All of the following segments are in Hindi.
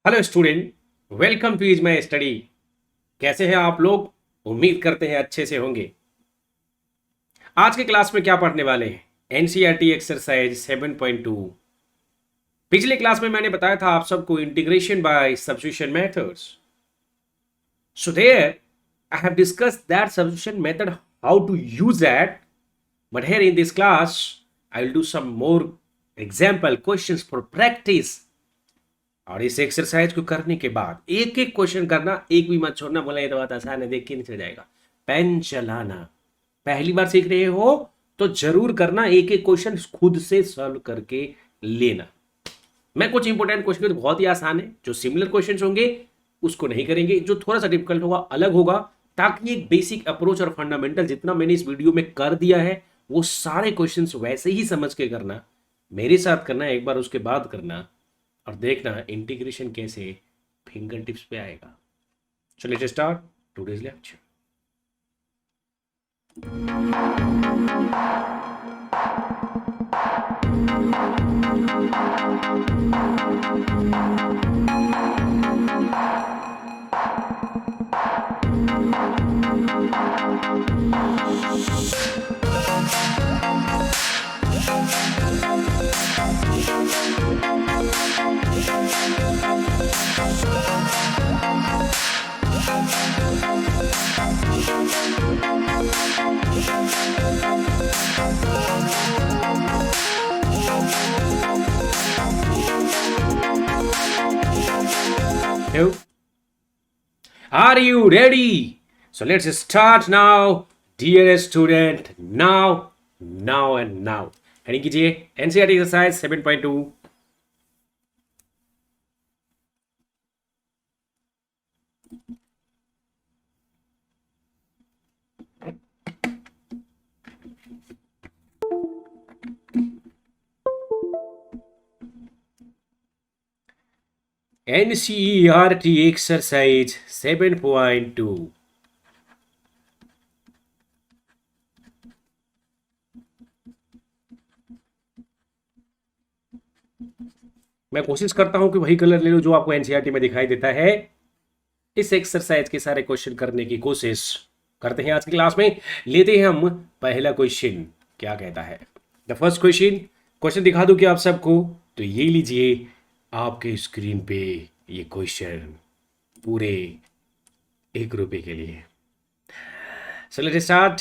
Hello student, welcome two is my study. कैसे हैं आप लोग? उम्मीद करते हैं अच्छे से होंगे। आज के क्लास में क्या पढ़ने वाले हैं? NCERT exercise 7.2। पिछले क्लास में मैंने बताया था आप सबको integration by substitution methods. So there I have discussed that substitution method, how to use that, but here in this class I will do some more example questions for practice. और इस एक्सरसाइज को करने के बाद एक एक क्वेश्चन करना, एक भी मत छोड़ना। बोला ये तो बात आसान है, देख के नहीं चल जाएगा। पेन चलाना पहली बार सीख रहे हो तो जरूर करना, एक एक क्वेश्चन खुद से सॉल्व करके लेना। मैं कुछ इंपॉर्टेंट क्वेश्चन तो बहुत ही आसान है, जो सिमिलर क्वेश्चन होंगे उसको नहीं करेंगे, जो थोड़ा सा डिफिकल्ट होगा अलग होगा, ताकि एक बेसिक अप्रोच और फंडामेंटल जितना मैंने इस वीडियो में कर दिया है वो सारे क्वेश्चंस वैसे ही समझ के करना, मेरे साथ करना, एक बार उसके बाद करना, और देखना इंटीग्रेशन कैसे फिंगर टिप्स पे आएगा। So let's start today's lecture. So, are you ready? So let's start now, dear student. Now and now. Heading कीजिए एनसीईआरटी एक्सरसाइज 7.2। NCERT exercise 7.2। मैं कोशिश करता हूं कि वही कलर ले लो जो आपको एनसीईआरटी में दिखाई देता है। इस एक्सरसाइज के सारे क्वेश्चन करने की कोशिश करते हैं आज की क्लास में। लेते हैं हम पहला क्वेश्चन, क्या कहता है। द फर्स्ट क्वेश्चन दिखा दूं कि आप सबको, तो ये लीजिए आपके स्क्रीन पे ये क्वेश्चन पूरे 1 रुपए के लिए। So let's start.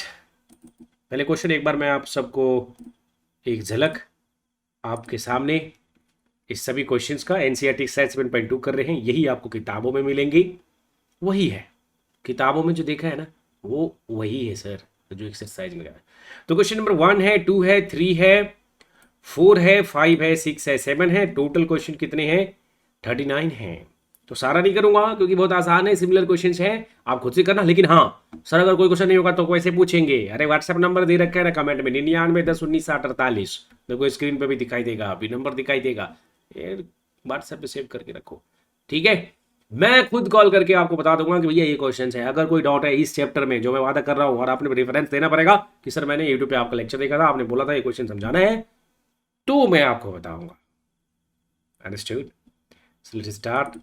पहले क्वेश्चन एक बार मैं आप सबको एक झलक आपके सामने इस सभी क्वेश्चंस का एनसीईआरटी एक्सरसाइज 7.2 कर रहे हैं, यही आपको किताबों में मिलेंगे। वही है किताबों में जो देखा है ना, वो वही है सर जो एक्सरसाइज में है। तो क्वेश्चन नंबर 1 है, 2 है, 3 है, 4 है, 5 है, 6 है, 7 है। टोटल क्वेश्चन कितने हैं? 39 हैं। तो सारा नहीं करूंगा क्योंकि बहुत आसान है, सिमिलर क्वेश्चन है, आप खुद से करना। लेकिन हाँ सर, अगर कोई क्वेश्चन नहीं होगा तो कैसे पूछेंगे? अरे व्हाट्सएप नंबर दे रखा है ना कमेंट में, 9910196048। देखो स्क्रीन पे भी दिखाई देगा, अभी नंबर दिखाई देगा, व्हाट्सएप पे सेव करके रखो, ठीक है। मैं खुद कॉल करके आपको बता दूंगा कि भैया ये क्वेश्चन है। अगर कोई डाउट है इस चैप्टर में जो मैं वादा कर रहा हूं, और आपने रेफरेंस देना पड़ेगा कि सर मैंने यूट्यूब पे आपका लेक्चर देखा था, आपने बोला था ये क्वेश्चन समझाना है, तो मैं आपको बताऊंगा। अंडरस्टूड? So let's start.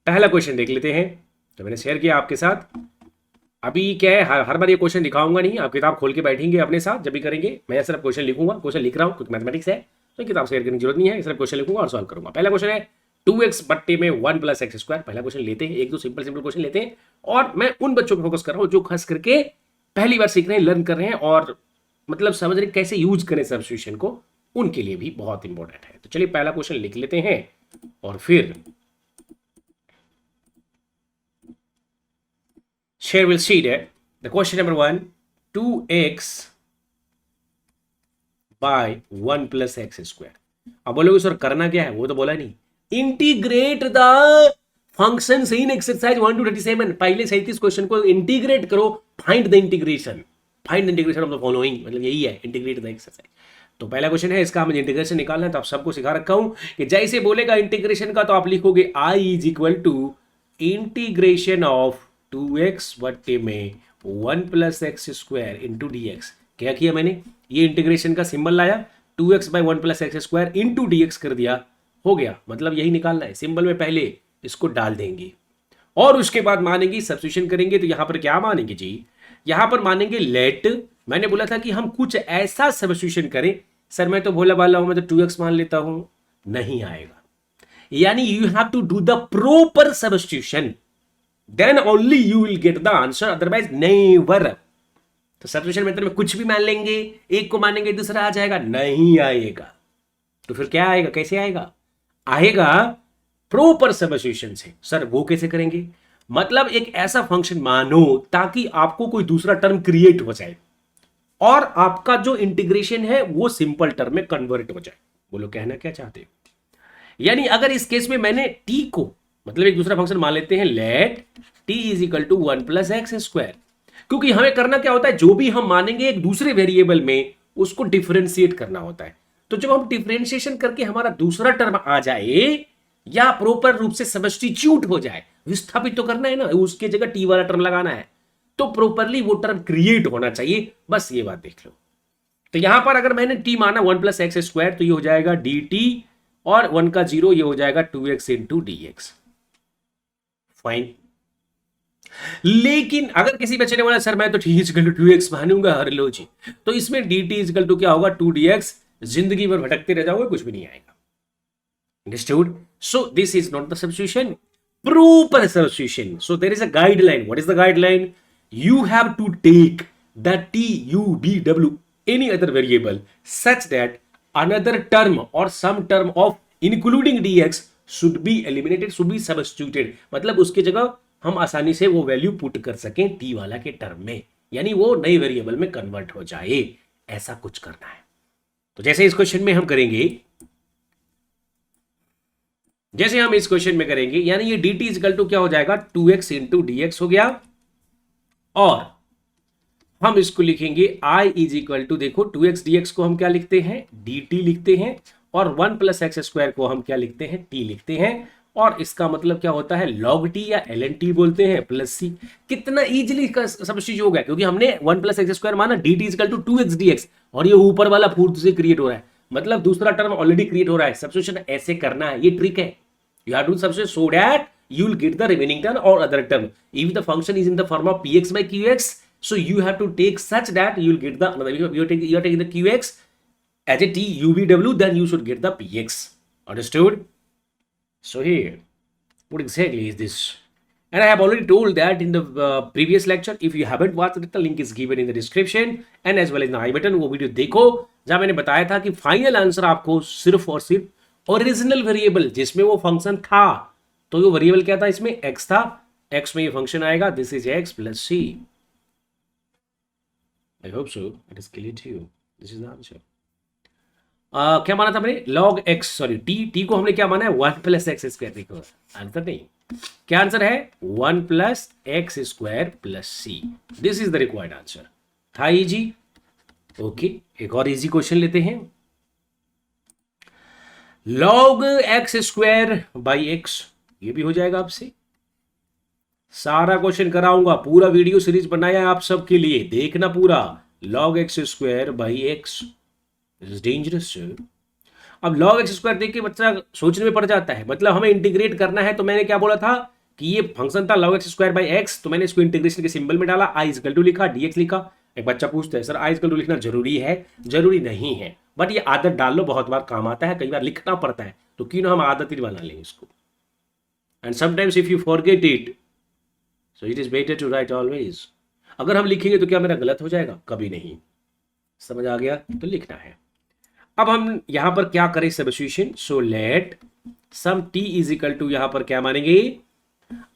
पहला क्वेश्चन देख लेते हैं, तो मैंने शेयर किया आपके साथ। अभी क्या है, हर बार ये क्वेश्चन दिखाऊंगा नहीं, आप किताब खोल के बैठेंगे अपने साथ जब भी करेंगे। मैं सिर्फ क्वेश्चन लिखूंगा, क्वेश्चन लिख रहा हूँ क्योंकि मैथमेटिक्स है तो किताब शेयर करने की जरूरत नहीं है, सिर्फ क्वेश्चन लिखूंगा और सॉल्व करूंगा। पहला क्वेश्चन है 2x बट्टे में 1 + x²। पहला क्वेश्चन लेते हैं, एक दो सिंपल क्वेश्चन लेते हैं, और मैं उन बच्चों पर फोकस कर रहा हूँ जो खास करके पहली बार सीख रहे हैं, लर्न कर रहे हैं, और मतलब समझ रहे कैसे यूज करें सब्स्टिट्यूशन को, उनके लिए भी बहुत इंपॉर्टेंट है। तो चलिए पहला क्वेश्चन लिख लेते हैं और फिर शेयर will see that the question number 1, 2x by 1 + x²। अब बोलोगे सर करना क्या है, वो तो बोला नहीं। Integrate the function in exercise 1 to 37। पहले 37 क्वेश्चन को इंटीग्रेट करो, find the integration of the following, मतलब यही है इंटीग्रेट द एक्सरसाइज। तो पहला क्वेश्चन है, इसका हमें इंटीग्रेशन निकालना है। तो आप सबको सिखा रखा हूं कि जैसे बोलेगा इंटीग्रेशन का, तो आप लिखोगे I = इंटीग्रेशन ऑफ 2x बट्टे में 1 + x² इंटू dx। क्या किया मैंने? ये इंटीग्रेशन का सिंबल लाया, 2x/1 + x² इंटू dx कर दिया, हो गया, मतलब यही निकालना है, सिंबल में पहले इसको डाल देंगे और उसके बाद मानेंगे सब्स्टिट्यूशन करेंगे। तो यहां पर क्या मानेंगे जी, यहां पर मानेंगे लेट, मैंने बोला था कि हम कुछ ऐसा सब्स्टिट्यूशन करें, सर मैं तो भोला भाला हूं, मैं तो 2x मान लेता हूं, नहीं आएगा। यानी you have to do the proper substitution, then only you will get the answer, otherwise never. तो सब्स्टिट्यूशन मेथड में कुछ भी मान लेंगे, एक को मानेंगे दूसरा आ जाएगा, नहीं आएगा। तो फिर क्या आएगा, कैसे आएगा, आएगा प्रॉपर सब्स्टिट्यूशन से। सर वो कैसे करेंगे, मतलब एक ऐसा फंक्शन मानो ताकि आपको कोई दूसरा टर्म क्रिएट हो जाए और आपका जो इंटीग्रेशन है वो सिंपल टर्म में कन्वर्ट हो जाए। बोलो कहना क्या चाहते हो। यानी अगर इस केस में मैंने टी को, मतलब एक दूसरा फंक्शन मान लेते हैं, let t is equal to 1 plus x square, क्योंकि हमें करना क्या होता है, जो भी हम मानेंगे एक दूसरे वेरिएबल में उसको डिफरेंशिएट करना होता है। तो जब हम डिफरेंशिएशन करके हमारा दूसरा टर्म आ जाए या प्रॉपर रूप से सब्स्टिट्यूट हो जाए, विस्थापित तो करना है ना, उसके जगह टी वाला टर्म लगाना है, तो प्रॉपरली वो टर्म क्रिएट होना चाहिए, बस ये बात देख लो। तो यहां पर अगर मैंने टी माना 1 प्लस एक्स स्क्वायर, तो ये हो जाएगा डी टी, और 1 का 0 ये हो जाएगा 2x into d x. Fine. लेकिन अगर किसी बच्चे ने बोला सर मैं तो टी इजकल टू 2x मानूंगा, हर लो जी, तो इसमें डी टी इजकल टू क्या होगा, 2dx, जिंदगी भर भटकते रह जाओगे, कुछ भी नहीं आएगा। Understood? So this is not the substitution, proper substitution. So there is a guideline. What is the guideline? You have to take the t, u, d, w, any other variable such that another term or some term of including dx should be eliminated, should be substituted. मतलब उसकी जगह हम आसानी से वो वैल्यू पुट कर सकें t वाला के टर्म में, यानी वो नई वेरिएबल में कन्वर्ट हो जाए, ऐसा कुछ करना है। तो जैसे इस क्वेश्चन में हम करेंगे, जैसे हम इस क्वेश्चन में करेंगे, यानी ये dt इजकल टू क्या हो जाएगा, 2x इंटू डी एक्स हो गया, और हम इसको लिखेंगे i इज इक्वल टू, देखो 2x dx को हम क्या लिखते हैं, dt लिखते हैं, और 1 प्लस एक्स स्क्वायर को हम क्या लिखते हैं, t लिखते हैं, और इसका मतलब क्या होता है, log t या ln t बोलते हैं, प्लस c। कितना इजीली सब्स्टिट्यूट हो गया, क्योंकि हमने 1 प्लस एक्स स्क्वायर माना, dt is equal to 2x dx, और ये ऊपर वाला फूड से क्रिएट हो रहा है, मतलब दूसरा टर्म ऑलरेडी क्रिएट हो रहा है। सब्स्टिट्यूशन ऐसे करना है, ये ट्रिक है। You have to substitute so that you will get the remaining term or other term. If the function is in the form of px by qx, so you have to take such that you will get the another. You are taking the qx as a t u v w, then you should get the px. Understood? So here, what exactly is this? And I have already told that in the previous lecture. If you haven't watched it, the link is given in the description and as well as in the I button. वो वीडियो देखो जहां मैंने बताया था कि फाइनल आंसर आपको सिर्फ और सिर्फ ओरिजिनल वेरिएबल जिसमें वो फंक्शन था, तो वो वेरिएबल क्या था, इसमें x था, x में ये फंक्शन आएगा, this is x plus c। I hope so it is clear to you, this is the answer. क्या माना था मैंने, log x, सॉरी t को हमने क्या माना है, 1 प्लस एक्स स्क्वायर। देखो आंसर नहीं, क्या आंसर है, 1 plus x square plus c, this is the required answer. था इजी। ओके, एक और इजी क्वेश्चन लेते हैं। log x square by x, ये भी हो जाएगा आपसे। सारा क्वेश्चन कराऊंगा, पूरा वीडियो सीरीज बनाया है आप सबके लिए, देखना पूरा। log x square by x is dangerous. अब log x स्क्वायर देख के बच्चा सोचने में पड़ जाता है, मतलब हमें इंटीग्रेट करना है। तो मैंने क्या बोला था कि ये फंक्शन था log x square by x, तो मैंने इसको इंटीग्रेशन के सिंबल में डाला, i इक्वल टू लिखा, dx लिखा। एक बच्चा पूछता है सर i इक्वल टू लिखना जरूरी है, जरूरी नहीं है, बट ये आदत डाल लो, बहुत बार काम आता है, कई बार लिखना पड़ता है, तो क्यों ना हम आदत ही बना लें इसको। And sometimes if you forget it, so it is better to write always. अगर हम लिखेंगे तो क्या मेरा गलत हो जाएगा, कभी नहीं। समझ आ गया, तो लिखना है। अब हम यहां पर क्या करें, substitution. So let some t is equal to, यहां पर क्या मानेंगे,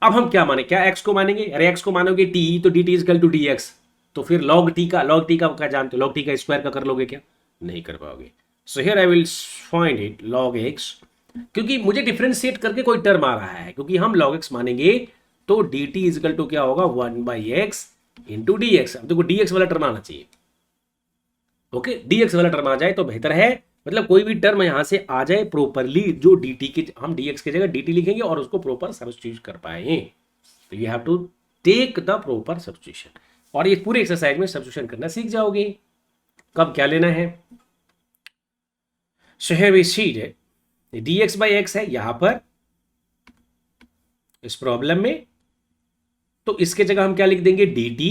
अब हम क्या माने, क्या x को मानेंगे, अरे x को मानोगे t, तो dt is equal to dx, तो फिर log t का क्या जानते हो, log t का स्क्वायर का कर लोगे क्या, नहीं कर पाओगे। So here I will find it log x, क्योंकि मुझे डिफरेंशिएट करके कोई टर्म आ रहा है, क्योंकि हम log x मानेंगे तो dt इज इक्वल टू क्या होगा, 1 by x into d x. अब देखो dx वाला टर्म आना चाहिए, ओके, dx वाला टर्म आ जाए तो बेहतर है, मतलब कोई भी टर्म यहां से आ जाए प्रॉपरली, जो dt के, हम dx की जगह dt लिखेंगे और उसको प्रॉपर सब्स्टिट्यूट कर पाए। तो you have to take the proper substitution, और ये पूरे एक्सरसाइज में सब्स्टिट्यूशन करना सीख जाओगे। कब क्या लेना है, so here we see that dx by x है यहां पर इस प्रॉब्लम में, तो इसके जगह हम क्या लिख देंगे dt,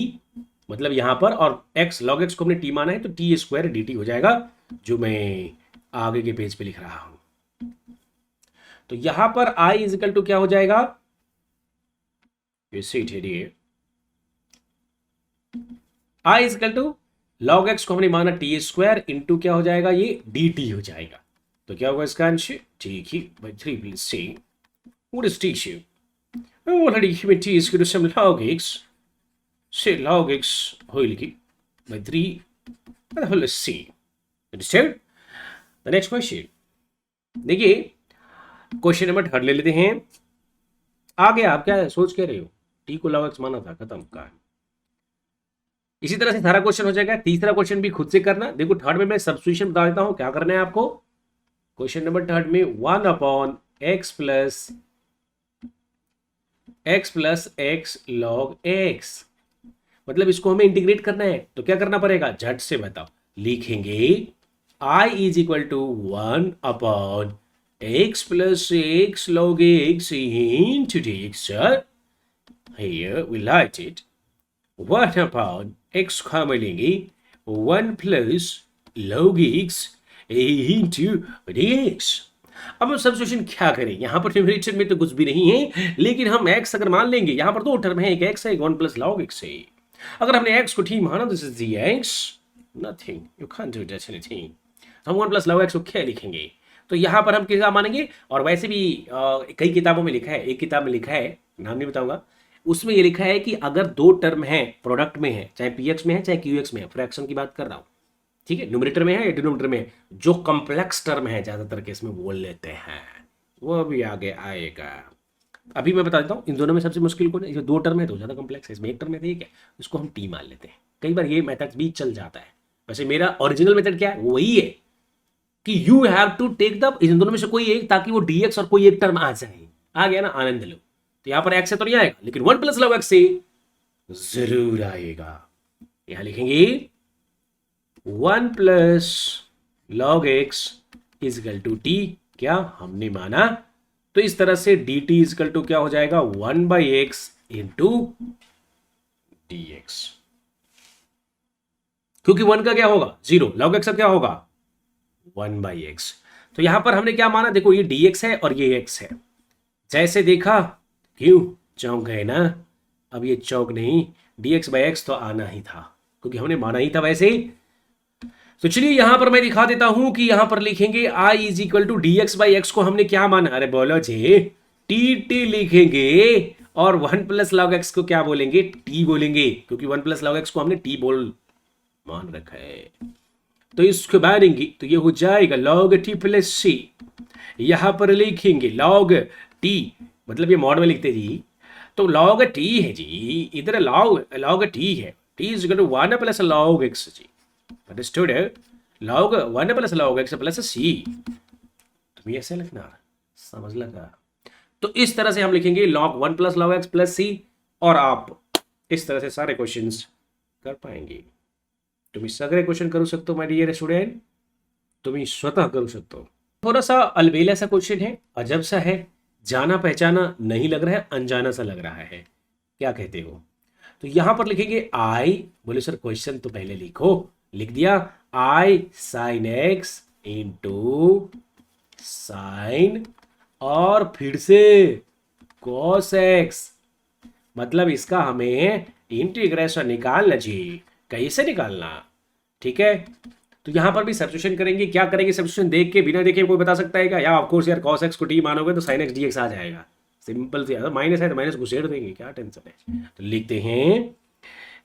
मतलब यहां पर, और x log x को हमने t माना है तो t स्क्वायर dt हो जाएगा, जो मैं आगे के पेज पे लिख रहा हूं। तो यहां पर i इजिकल टू क्या हो जाएगा, i is equal to log x को हमने माना t स्क्वायर इंटू क्या हो जाएगा, ये dt हो जाएगा। तो क्या होगा इसका आंसर, ठीक ही by 3 please see what is t shape, already given t is equal to some log x, say log x whole cube by 3 and the whole is c. Understood? The next question, देखिए क्वेश्चन नंबर 3 ले लेते हैं। आगे आप क्या सोच के रहे हो, t को log x माना था, खत्म कहानी। इसी तरह से सारा क्वेश्चन हो जाएगा। तीसरा क्वेश्चन भी खुद से करना। देखो थर्ड में मैं सब्स्टिट्यूशन बता देता हूं क्या करना है आपको। क्वेश्चन नंबर 3 में 1 upon x plus x log x, मतलब इसको हमें इंटीग्रेट करना है। तो क्या करना पड़ेगा, झट से बताओ, लिखेंगे i is equal to 1 upon x plus x log x into dx, here we write it 1 upon x को हम लेंगे 1 plus log x into dx। अब हम सब्स्टिट्यूशन क्या करें, यहां पर न्यूमरेटर में तो कुछ भी नहीं है, लेकिन हम x अगर मान लेंगे, यहां पर दो टर्म है, एक x है, एक 1 प्लस log x है। अगर हमने x को t माना, this is dx, nothing, you can't do that anything. हम 1 प्लस log x को क्या लिखेंगे, तो यहां पर हम क्या मानेंगे। और वैसे भी कई किताबों में लिखा है, एक किताब में लिखा है, नाम नहीं बताऊंगा, उसमें ये लिखा है कि अगर दो टर्म है प्रोडक्ट में है, चाहे px में है चाहे qx में है, फ्रैक्शन की बात कर रहा हूं, ठीक है, न्यूमरेटर में है या डिनोमिनेटर में है, जो कॉम्प्लेक्स टर्म है ज्यादातर केस में बोल लेते हैं, वो भी आगे आएगा। अभी मैं बता देता हूँ इन दोनों में सबसे मुश्किल कौन है, जो दो टर्म है तो ज्यादा कॉम्प्लेक्स है, इसमें एक टर्म है ठीक है, इसको हम टी मान लेते हैं। कई बार ये मेथड भी चल जाता है। वैसे मेरा ओरिजिनल मेथड क्या है, वही है कि you have to take the इन दोनों में से कोई एक, ताकि वो डीएक्स और कोई एक टर्म आ जाए। आ गया ना, आनंद लो। तो यहां पर एक्स है तो नहीं आएगा, लेकिन 1 प्लस log x से जरूर आएगा। यहां लिखेंगे 1 plus log x is equal to t, क्या हमने माना, तो इस तरह से dt इजकल टू क्या हो जाएगा 1 by x into d x, क्योंकि 1 का क्या होगा 0, log x का क्या होगा 1 बाई एक्स। तो यहां पर हमने क्या माना, देखो ये dx है और ये x है, जैसे देखा क्यों चौंक गए ना। अब ये चौंक नहीं, dx बाई एक्स तो आना ही था, क्योंकि हमने माना ही था वैसे ही। तो चलिए यहां पर मैं दिखा देता हूं कि यहां पर लिखेंगे i is equal to d x by x को हमने क्या माना, अरे बोलो जी टी लिखेंगे, और 1 प्लस log x को क्या बोलेंगे, t बोलेंगे, क्योंकि 1 प्लस log x को हमने t बोल मान रखा है। तो इसको मानेंगे तो ये हो जाएगा log t प्लस c, यहां पर लिखेंगे log t, मतलब ये मॉड में लिखते जी, तो log t है जी, इधर log t है, t is equal to 1 plus log x जी, अंडरस्टूड है, log 1 plus log x plus c, तुम्हें ऐसे लिखना, समझ लगा। तो इस तरह से हम लिखेंगे log 1 plus log x plus c, और आप इस तरह से सारे क्वेश्चंस कर पाएंगे। तुम्ही सगळे क्वेश्चन करू शकतो माय डियर स्टूडेंट, तुम्ही स्वतः करू शकतो। थोड़ा सा अलबेला सा क्वेश्चन है, अजब सा है, जाना पहचाना नहीं लग रहा है, अनजाना सा लग रहा है, क्या कहते हो। तो यहां पर लिखेंगे आई, बोले सर क्वेश्चन तो पहले लिखो, लिख दिया आई साइन एक्स इंटू साइन और फिर से कॉस एक्स, मतलब इसका हमें इंटीग्रेशन निकालना जी। कैसे निकालना, ठीक है। तो यहां पर भी सब्स्टिट्यूशन करेंगे। क्या करेंगे, सब्स्टिट्यूशन देख के, बिना देखे कोई बता सकता है क्या, या ऑफ कोर्स यार cos x को t मानोगे तो sin x dx आ जाएगा, सिंपल सी, माइनस है तो माइनस घुसेड़ देंगे, क्या टेंशन है। तो लिखते हैं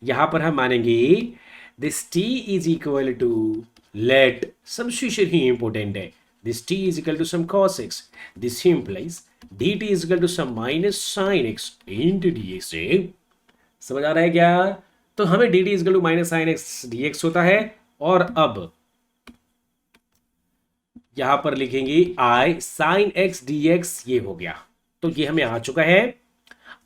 यहां पर हम मानेंगे this t is equal to, let substitution ही इंपॉर्टेंट है, this t is equal to some cos x, this implies dt is equal to some minus sin x into dx। समझ आ रहा है क्या। तो हमें dt is equal to minus sine x dx होता है, और अब यहां पर लिखेंगे i sin x dx, ये हो गया। तो ये हमें आ चुका है।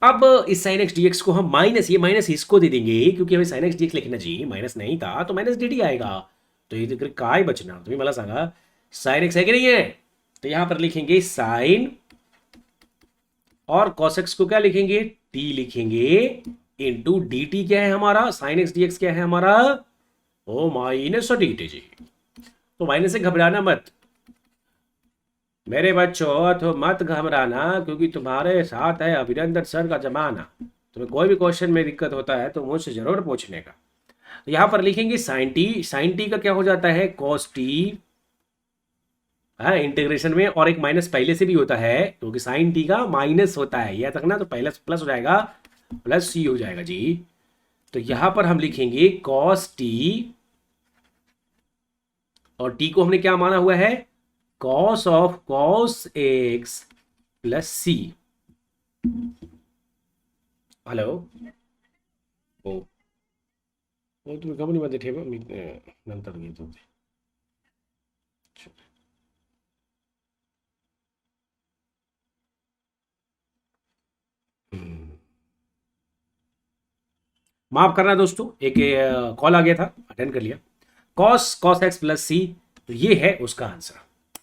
अब इस sin x dx को हम माइनस, ये माइनस इसको दे देंगे, क्योंकि हमें sin x dx लिखना जी, माइनस नहीं था तो माइनस dt आएगा। तो ये काय बचना, तुम्हें मला सांगा sin x है कि नहीं है, तो यहां पर लिखेंगे साइन, और cos x को क्या लिखेंगे, t लिखेंगे, इंटू डी टी क्या है हमारा, साइन एक्स डी एक्स क्या है हमारा, ओ माइनस डी टी जी। तो माइनस से घबराना मत मेरे बच्चों, तो मत घबराना, क्योंकि तुम्हारे साथ है अभिनंदन सर का जमाना। तुम्हें कोई भी क्वेश्चन में दिक्कत होता है तो मुझसे जरूर पूछने का। तो यहां पर लिखेंगे साइन टी, साइन टी का क्या हो जाता है, कॉस टी, हाँ इंटीग्रेशन में, और एक माइनस पहले से भी होता है क्योंकि साइन टी का माइनस होता है, यह तक ना, तो पहले प्लस हो जाएगा, प्लस सी हो जाएगा जी। तो यहां पर हम लिखेंगे कॉस टी, और टी को हमने क्या माना हुआ है, cos of cos x plus c. Hello, ओ ओ तुम्ही कंपनीमध्ये ठेवा, मी नंतर घेतो ते. माफ करना दोस्तों, एक कॉल आ गया था, अटेंड कर लिया। कॉस कॉस एक्स प्लस सी, तो ये है उसका आंसर।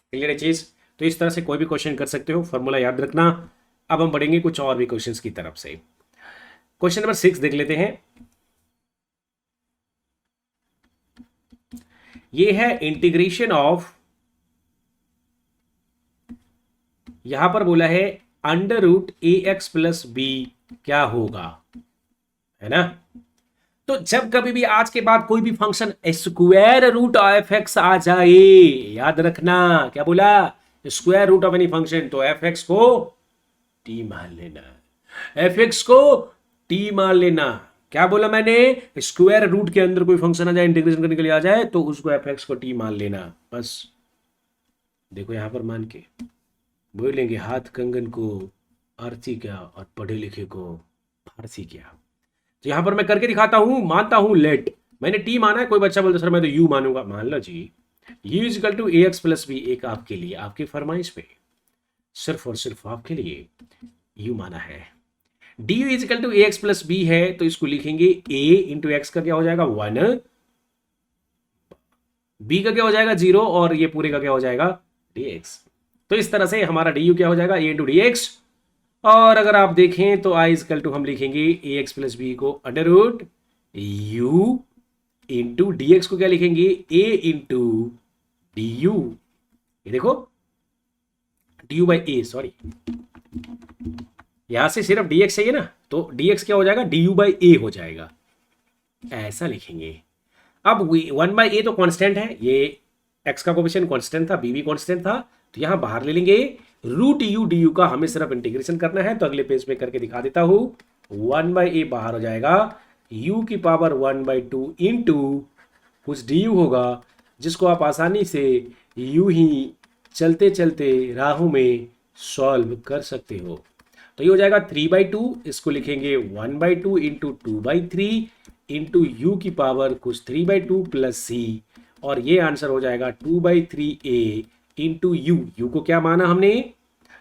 क्लियर है चीज। तो इस तरह से कोई भी क्वेश्चन कर सकते हो, फॉर्मूला याद रखना। अब हम बढ़ेंगे कुछ और भी क्वेश्चंस की तरफ से। क्वेश्चन नंबर 6 देख लेते हैं। ये है इंटीग्रेशन ऑफ, यहां पर बोला है अंडर रूट ए एक्स प्लस बी क्या होगा, है ना। तो जब कभी भी आज के बाद कोई भी function square root of x आ जाए, याद रखना क्या बोला, square root of any function, तो एफ एक्स को टी मान लेना, एफ एक्स को टी मान लेना। क्या बोला मैंने, स्क्वायर रूट के अंदर कोई फंक्शन आ जाए, इंटीग्रेशन करने के लिए आ जाए, तो उसको एफ एक्स को टी मान लेना बस। देखो यहां पर मान के बोलेंगे, हाथ कंगन को आरती क्या और पढ़े लिखे को फारसी क्या। तो यहां पर मैं करके दिखाता हूं, मानता हूं लेट, मैंने टी माना है, कोई बच्चा बोलता सर मैं तो यू मानूंगा, मान लो जी, u is equal to a x plus b, एक आपके लिए, आपकी फरमाइश पे, सिर्फ और सिर्फ आपके लिए यू माना है। D u is equal to a x plus b है, तो इसको लिखेंगे ए इंटू एक्स का क्या हो जाएगा 1, बी का क्या हो जाएगा 0, और ये पूरे का क्या हो जाएगा डी एक्स। तो इस तरह से हमारा डी यू क्या हो जाएगा, ए इंटू डी एक्स। और अगर आप देखें तो आई इजकल टू हम लिखेंगे ए एक्स प्लस बी को under root u into d x को क्या लिखेंगे, ए इंटू डी यू। ये देखो d u by a, sorry यहां से सिर्फ डी एक्स चाहिए ना, तो डी एक्स क्या हो जाएगा, डी यू बाई ए हो जाएगा, ऐसा लिखेंगे। अब 1 बाई ए तो कांस्टेंट है, ये एक्स का कोफिशिएंट कांस्टेंट था, बी भी कांस्टेंट था, तो यहां बाहर ले लेंगे रूट यू डी यू का, हमें सिर्फ इंटीग्रेशन करना है, तो अगले पेज पे करके दिखा देता हूं। 1 बाई ए बाहर हो जाएगा, यू की पावर 1 बाई 2 इंटू कुछ डी यू होगा, जिसको आप आसानी से यू ही चलते चलते राहों में सॉल्व कर सकते हो। तो ये हो जाएगा 3 बाई 2, इसको लिखेंगे 1 by 2 into 2 by 3 into you की पावर कुछ 3 बाई 2 प्लस सी, और ये आंसर हो जाएगा 2 by 3 A into you. You को क्या माना हमने,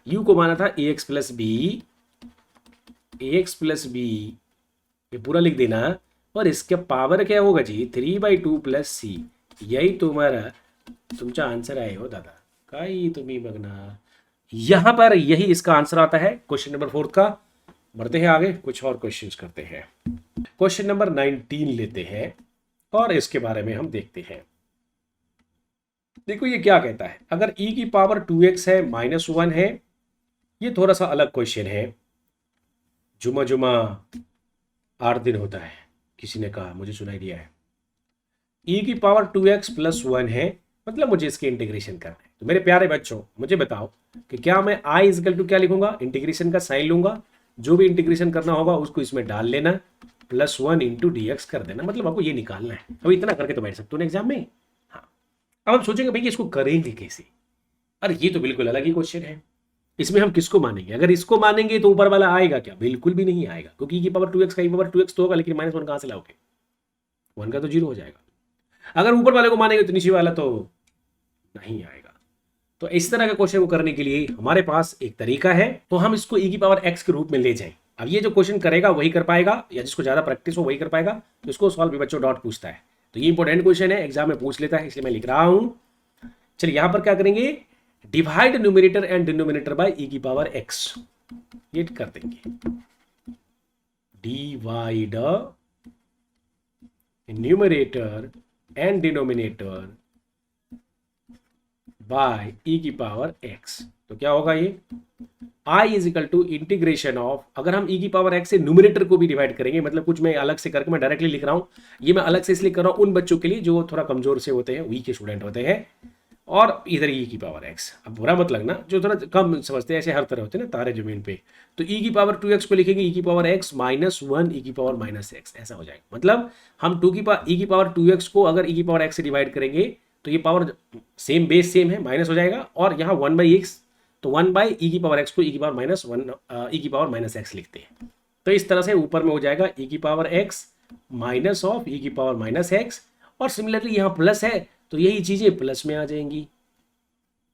यू को माना था ए एक्स प्लस बी, ए एक्स प्लस बी, ये पूरा लिख देना, और इसका पावर क्या होगा जी 3 बाई 2 प्लस सी। यही तुम्हारा तुमचा आंसर आहे हो दादा, काही तुम्ही बघना। यहां पर यही इसका आंसर आता है क्वेश्चन नंबर 4 का। बढ़ते हैं आगे, कुछ और क्वेश्चंस करते हैं। क्वेश्चन नंबर 19 लेते हैं और इसके बारे में हम देखते हैं। देखो ये क्या कहता है, अगर e की पावर 2x है माइनस 1 है, ये थोड़ा सा अलग क्वेश्चन है। जुमा जुमा 8 दिन होता है, किसी ने कहा, मुझे सुनाई दिया है। e की पावर 2x प्लस 1 है, मतलब मुझे इसके इंटीग्रेशन करना है। तो मेरे प्यारे बच्चों मुझे बताओ कि क्या मैं i इजकल टू क्या लिखूंगा, इंटीग्रेशन का साइन लूंगा, जो भी इंटीग्रेशन करना होगा उसको इसमें डाल लेना, प्लस 1 इंटू डी एक्स कर देना, मतलब आपको ये निकालना है। अब इतना करके तो बैठ सकते हो ना एग्जाम में। हाँ, अब हम सोचेंगे भाई इसको करेंगे कैसे। अरे ये तो बिल्कुल अलग ही क्वेश्चन है, इसमें हम किसको मानेंगे, अगर इसको मानेंगे तो ऊपर वाला आएगा क्या, बिल्कुल भी नहीं आएगा, क्योंकि की पावर 2x का ई पावर 2x तो होगा, लेकिन माइनस 1 कहां से लाओगे, 1 का तो 0 हो जाएगा। अगर ऊपर वाले को मानेंगे तो नीचे वाला तो नहीं आएगा। तो इस तरह के क्वेश्चन को करने के लिए हमारे पास एक तरीका है, तो हम इसको e की पावर x के रूप में ले जाएं। अब ये जो क्वेश्चन करेगा वही कर पाएगा, या जिसको ज्यादा प्रैक्टिस हो वही कर पाएगा। तो इसको सॉल्व भी बच्चों डॉट पूछता है, तो ये इंपॉर्टेंट क्वेश्चन है, एग्जाम में पूछ लेता है, इसलिए मैं लिख रहा हूं। चलिए यहां पर क्या करेंगे, divide numerator and denominator by e की पावर एक्स, ये कर देंगे। Divide numerator and denominator by e की पावर एक्स, तो क्या होगा ये I is equal to integration of, अगर हम ई की पावर एक्स से न्यूमरेटर को भी डिवाइड करेंगे, मतलब कुछ मैं अलग से करके मैं डायरेक्टली लिख रहा हूं, ये मैं अलग से इसलिए कर रहा हूं उन बच्चों के लिए जो थोड़ा कमजोर से होते हैं, वीक स्टूडेंट होते हैं, और इधर ई की पावर एक्स, अब बुरा मत लगना जो थोड़ा कम समझते हैं, ऐसे हर तरह होते हैं ना तारे जमीन पे, तो ई की पावर 2x को लिखेंगे ई की पावर x माइनस 1 ई की पावर माइनस एक्स, ऐसा हो जाएगा। मतलब हम ई की पावर 2x को अगर ई की पावर x से डिवाइड करेंगे तो ये पावर सेम, बेस सेम है, माइनस हो जाएगा, और यहाँ 1/x, तो 1 ई की पावर x को ई की पावर माइनस 1 ई की पावर माइनस एक्स लिखते हैं। तो इस तरह से ऊपर में हो जाएगा ई की पावर x माइनस ऑफ ई की पावर माइनस एक्स, और सिमिलरली यहाँ प्लस है तो यही चीजें प्लस में आ जाएंगी,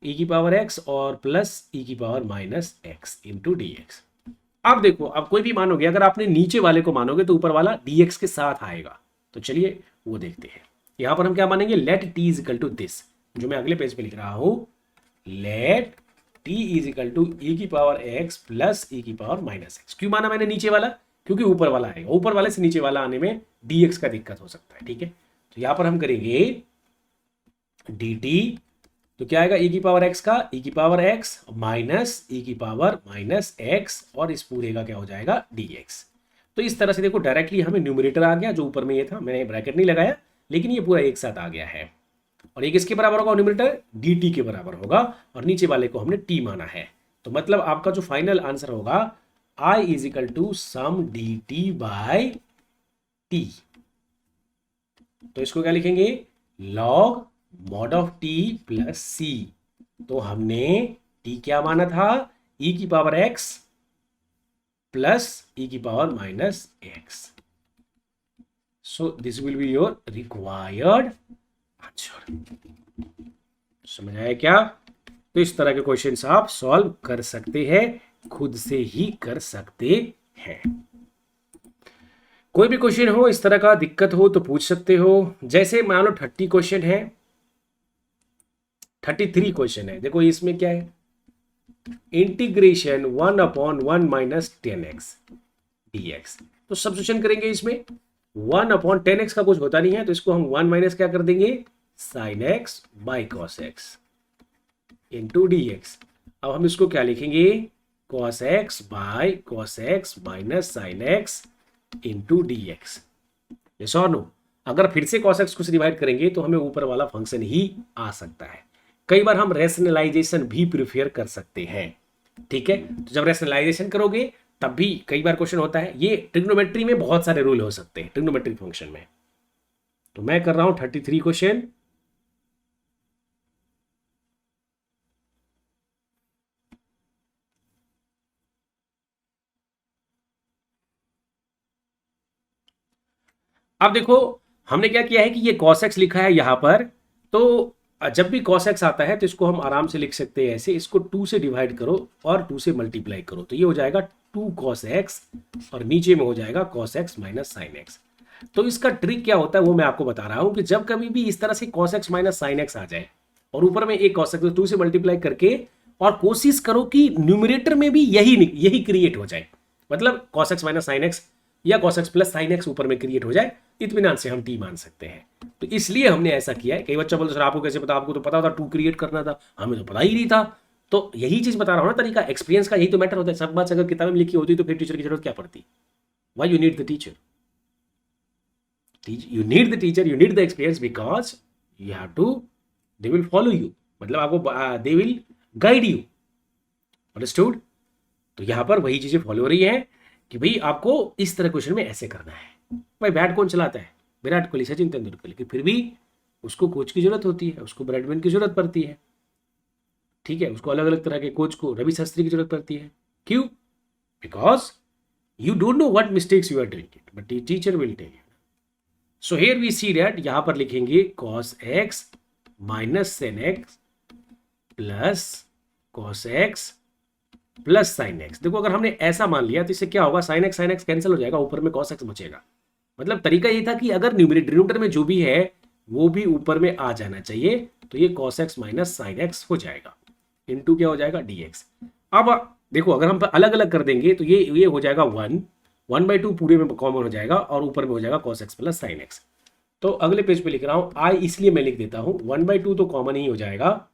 ई की पावर x और प्लस ई की power minus x into d x. अब देखो, अब कोई भी मानोगे, अगर आपने नीचे वाले को मानोगे तो ऊपर वाला dx के साथ आएगा, तो चलिए वो देखते हैं। यहां पर हम क्या मानेंगे, let t is equal to this, जो मैं अगले पेज पे लिख रहा हूं, let t is equal to e की पावर x प्लस ई की पावर माइनस एक्स। क्यों माना मैंने नीचे वाला, क्योंकि ऊपर वाला आएगा, ऊपर वाले से नीचे वाला आने में dx का दिक्कत हो सकता है, ठीक है। तो यहां पर हम करेंगे dt, तो क्या आएगा, ई की पावर x का ई की पावर x माइनस ई की पावर माइनस एक्स, और इस पूरे का क्या हो जाएगा dx। तो इस तरह से देखो डायरेक्टली हमें न्यूमरेटर आ गया, जो ऊपर में ये था, मैंने ब्रैकेट नहीं लगाया, लेकिन ये पूरा एक साथ आ गया है, और ये किसके बराबर होगा, न्यूमरेटर dt के बराबर होगा, और नीचे वाले को हमने t माना है। तो मतलब आपका जो फाइनल आंसर होगा i is equal to some dt by t। तो इसको क्या लिखेंगे, log mod of t plus c। तो हमने t क्या माना था, e की पावर x प्लस e की power minus x. So this will be your required answer. समझ आया क्या? तो इस तरह के क्वेश्चंस आप सॉल्व कर सकते हैं, खुद से ही कर सकते हैं। कोई भी क्वेश्चन हो इस तरह का, दिक्कत हो तो पूछ सकते हो। जैसे मान लो 30 क्वेश्चन है, 33 क्वेश्चन है, देखो इसमें क्या है, इंटीग्रेशन 1/1 माइनस 10x dx। तो सब्स्टिट्यूशन करेंगे इसमें, 1/10x का कुछ होता नहीं है, तो इसको हम 1 माइनस क्या कर देंगे, sin x by cos x into dx। अब हम इसको क्या लिखेंगे, cos x by cos x minus sin x into dx। Yes और नो? अगर फिर से cos x को डिवाइड करेंगे तो हमें ऊपर वाला फंक्शन ही आ सकता है। कई बार हम रेशनलाइजेशन भी प्रिफेयर कर सकते हैं, ठीक है। तो जब रेशनलाइजेशन करोगे तब भी कई बार क्वेश्चन होता है, ये ट्रिग्नोमेट्री में बहुत सारे रूल हो सकते हैं, ट्रिग्नोमेट्रिक फंक्शन में। तो मैं कर रहा हूं 33 क्वेश्चन। अब देखो हमने क्या किया है कि ये cos x लिखा है यहां पर, तो जब भी cos x आता है तो इसको हम आराम से लिख सकते हैं ऐसे, इसको 2 से डिवाइड करो और 2 से मल्टीप्लाई करो, तो ये हो जाएगा 2 cos x, और नीचे में हो जाएगा cos x minus sin x। तो इसका ट्रिक क्या होता है वो मैं आपको बता रहा हूं कि जब कभी भी इस तरह से cos x minus sin x आ जाए और ऊपर में एक cos x 2 से मल्टीप्लाई करके, और कोशिश करो कि न्यूमरेटर में भी यही क्रिएट हो जाए, मतलब cos x minus sin x या cos x plus sin x ऊपर में क्रिएट हो जाए, इत्मीनान से हम t मान सकते हैं। तो इसलिए हमने ऐसा किया है। कई बच्चा बोलते सर आपको कैसे पता, आपको तो पता था 2 क्रिएट करना था, हमें तो पता ही नहीं था। तो यही चीज बता रहा हूं ना, तरीका, एक्सपीरियंस का यही तो मैटर होता है। सब बात अगर किताब में लिखी होती तो फिर टीचर की जरूरत क्या पड़ती? Why you need the teacher? You need the teacher, you need the experience, because you have to, they will follow you, मतलब आपको they will guide you. Understood? तो यहां पर वही चीजें फॉलो हो रही है कि भाई आपको इस तरह क्वेश्चन में ऐसे करना है। भाई बैट कौन चलाता है? विराट कोहली, सचिन तेंदुलकर, लेकिन फिर भी उसको कोच की जरूरत होती है, उसको बैट्समैन की जरूरत पड़ती है, ठीक है, उसको अलग अलग तरह के कोच को, रवि शास्त्री की जरूरत पड़ती है। क्यों? Because you don't know what mistakes you are doing it, but teacher will tell you. So here we see that, यहां पर लिखेंगे cos x minus sin x plus cos x plus sin x। देखो अगर हमने ऐसा मान लिया तो इससे क्या होगा, sin x कैंसिल हो जाएगा, ऊपर में cos x बचेगा। मतलब तरीका ये था कि अगर न्यूमरेटर में जो भी है वो भी ऊपर में आ जाना चाहिए, तो ये cos x minus sin x हो जाएगा। इंटू क्या हो जाएगा dx। अब देखो अगर हम अलग अलग कर देंगे तो ये हो जाएगा 1/2 पूरे में कॉमन हो जाएगा और ऊपर में हो जाएगा cos x plus sine x. तो अगले पेज पे लिख रहा हूं आई, इसलिए मैं लिख देता हूं 1/2 तो कॉमन ही हो जाएगा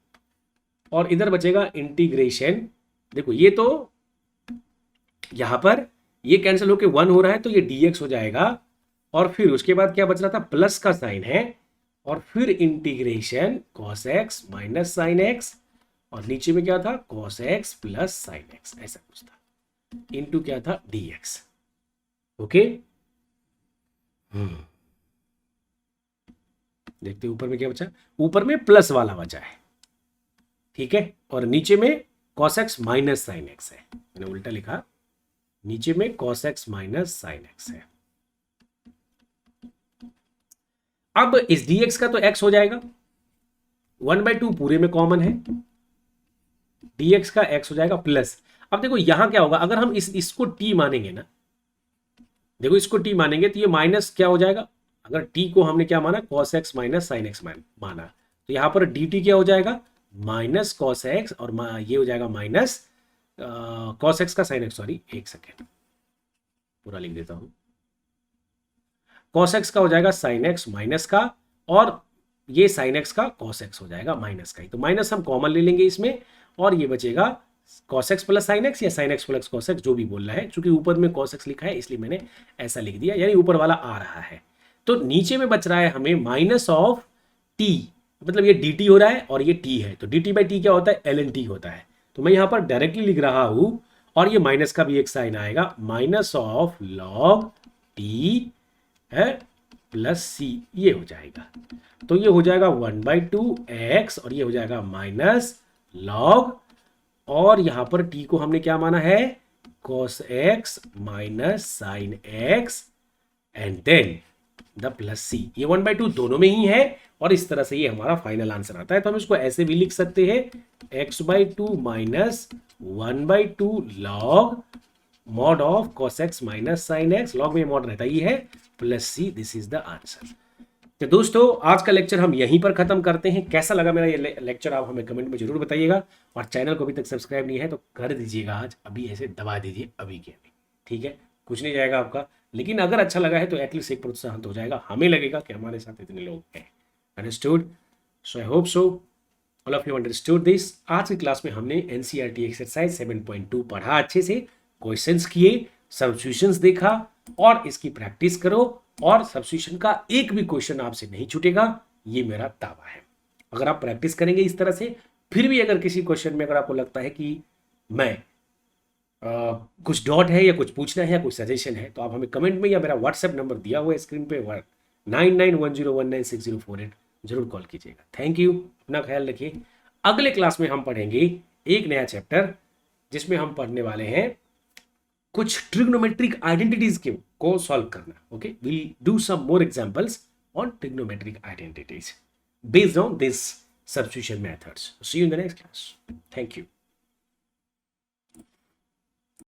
और इधर बचेगा इंटीग्रेशन। देखो ये तो यहां पर ये कैंसिल होके 1 हो रहा है तो ये dx हो जाएगा और फिर उसके बाद क्या बच रहा था, प्लस का साइन है और फिर integration cos x minus sine x और नीचे में क्या था cos x plus sine x, ऐसा कुछ था, इनटू क्या था dx। ओके देखते ऊपर में क्या बचा, ऊपर में प्लस वाला बचा है, ठीक है, और नीचे में cos x minus sine x है, मैंने उल्टा लिखा, नीचे में cos x minus sine x है। अब इस dx का तो x हो जाएगा, 1/2 पूरे में कॉमन है, dx का x हो जाएगा प्लस। अब देखो यहां क्या होगा, अगर हम इसको t मानेंगे ना, देखो इसको t मानेंगे तो ये माइनस क्या हो जाएगा, अगर t को हमने क्या माना cos x minus sine x माना तो यहां पर dt क्या हो जाएगा माइनस cos x और ये हो जाएगा माइनस cos x का साइन एक्स, सॉरी एक सेकेंड पूरा लिख देता हूं, cos x का हो जाएगा साइन एक्स माइनस का और ये साइन एक्स का cos x हो जाएगा माइनस का ही, तो माइनस हम कॉमन ले लेंगे इसमें और ये बचेगा cos x plus sine x या sine x plus cos x जो भी बोल रहा है, चूंकि ऊपर में cos x लिखा है इसलिए मैंने ऐसा लिख दिया, यानी ऊपर वाला आ रहा है। तो नीचे में बच रहा है हमें माइनस ऑफ t, मतलब ये dt हो रहा है और ये t है, तो dt बाई टी क्या होता है ln t होता है, तो मैं यहां पर डायरेक्टली लिख रहा हूं और ये माइनस का भी एक साइन आएगा, माइनस ऑफ log t है प्लस c, ये हो जाएगा, तो ये हो जाएगा 1/2 x और ये हो जाएगा माइनस log, और यहां पर t को हमने क्या माना है cos x minus sine x and then the plus c, ये 1/2 दोनों में ही है और इस तरह से ये हमारा फाइनल आंसर आता है। तो हम इसको ऐसे भी लिख सकते हैं x/2 minus 1/2 log mod of cos x minus sine x, log में मॉड रहता ही है, plus c, this is the answer. तो दोस्तों आज का लेक्चर हम यहीं पर खत्म करते हैं। कैसा लगा मेरा ये लेक्चर आप हमें कमेंट में जरूर बताइएगा और चैनल को अभी तक सब्सक्राइब नहीं है तो कर दीजिएगा, आज अभी ऐसे दबा दीजिए अभी के अभी, ठीक है, कुछ नहीं जाएगा आपका, लेकिन अगर अच्छा लगा है तो एटलीस्ट एक प्रोत्साहन तो हो जाएगा, हमें लगेगा कि हमारे साथ इतने लोग हैं। Understood? So I hope so all of you understood this. आज की क्लास में हमने एनसीईआरटी एक्सरसाइज 7.2 पढ़ा, अच्छे से क्वेश्चंस किए, सब्स्टिट्यूशंस देखा और इसकी प्रैक्टिस करो और सब्स्टिट्यूशन का एक भी क्वेश्चन आपसे नहीं छूटेगा, ये मेरा दावा है। अगर आप प्रैक्टिस करेंगे इस तरह से, फिर भी अगर किसी क्वेश्चन में अगर आपको लगता है कि मैं कुछ डॉट है या कुछ पूछना है या कुछ सजेशन है तो आप हमें कमेंट में या मेरा व्हाट्सएप नंबर दिया हुआ है स्क्रीन पे 9910196048 जरूर कॉल कीजिएगा। थैंक यू, अपना ख्याल रखिए। अगले क्लास में हम पढ़ेंगे एक नया चैप्टर जिसमें हम पढ़ने वाले हैं कुछ ट्रिग्नोमेट्रिक आइडेंटिटीज को सॉल्व करना। Okay, will do some more examples on trigonometric identities based on this substitution methods. See you in the next class. Thank you.